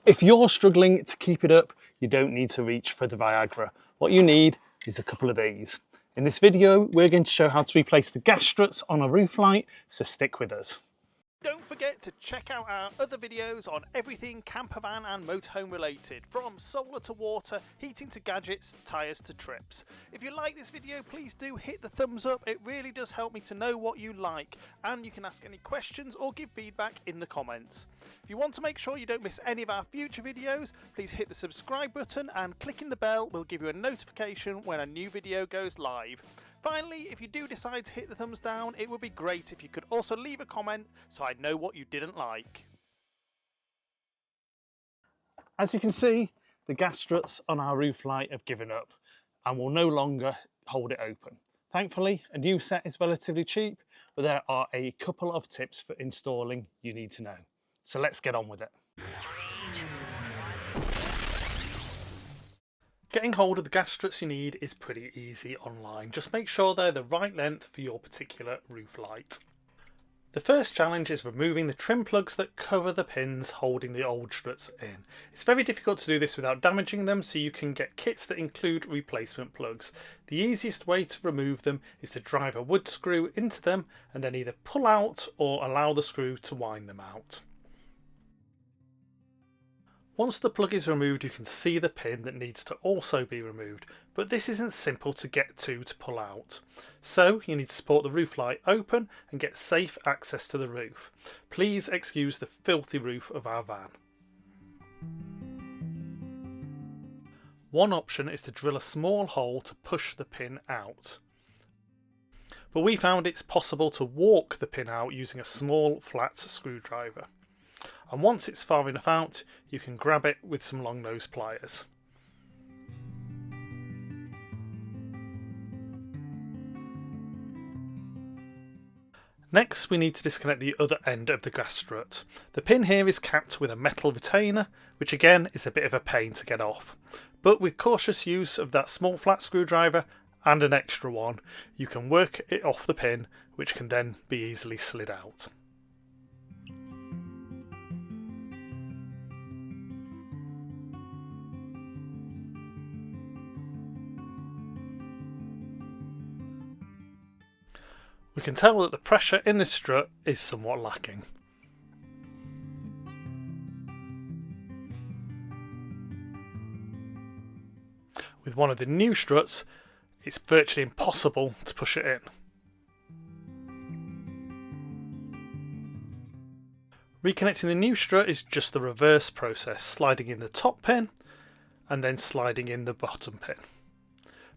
If you're struggling to keep it up, you don't need to reach for the Viagra. What you need is a couple of these. In this video, we're going to show how to replace the gas struts on a roof light, so stick with us. Don't forget to check out our other videos on everything campervan and motorhome related, from solar to water, heating to gadgets, tyres to trips. If you like this video, please do hit the thumbs up, it really does help me to know what you like, and you can ask any questions or give feedback in the comments. If you want to make sure you don't miss any of our future videos, please hit the subscribe button, and clicking the bell will give you a notification when a new video goes live. Finally, if you do decide to hit the thumbs down, it would be great if you could also leave a comment so I know what you didn't like. As you can see, the gas struts on our roof light have given up and will no longer hold it open. Thankfully, a new set is relatively cheap, but there are a couple of tips for installing you need to know. So let's get on with it. Getting hold of the gas struts you need is pretty easy online. Just make sure they're the right length for your particular roof light. The first challenge is removing the trim plugs that cover the pins holding the old struts in. It's very difficult to do this without damaging them, so you can get kits that include replacement plugs. The easiest way to remove them is to drive a wood screw into them and then either pull out or allow the screw to wind them out. Once the plug is removed, you can see the pin that needs to also be removed, but this isn't simple to get to pull out. So you need to support the roof light open and get safe access to the roof. Please excuse the filthy roof of our van. One option is to drill a small hole to push the pin out. But we found it's possible to walk the pin out using a small flat screwdriver. And once it's far enough out, you can grab it with some long nose pliers. Next, we need to disconnect the other end of the gas strut. The pin here is capped with a metal retainer, which again is a bit of a pain to get off. But with cautious use of that small flat screwdriver and an extra one, you can work it off the pin, which can then be easily slid out. We can tell that the pressure in this strut is somewhat lacking. With one of the new struts, it's virtually impossible to push it in. Reconnecting the new strut is just the reverse process, sliding in the top pin and then sliding in the bottom pin.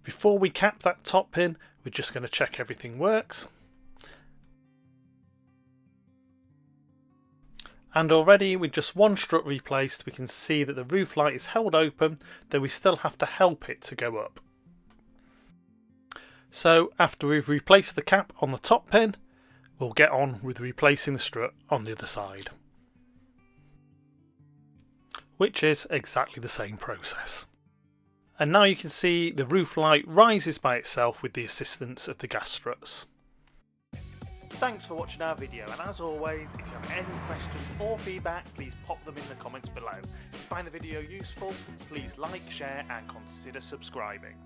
Before we cap that top pin, we're just going to check everything works. And already with just one strut replaced, we can see that the roof light is held open, though we still have to help it to go up. So after we've replaced the cap on the top pin, we'll get on with replacing the strut on the other side, which is exactly the same process. And now you can see the roof light rises by itself with the assistance of the gas struts. Thanks for watching our video, and as always, if you have any questions or feedback, please pop them in the comments below. If you find the video useful, please like, share and consider subscribing.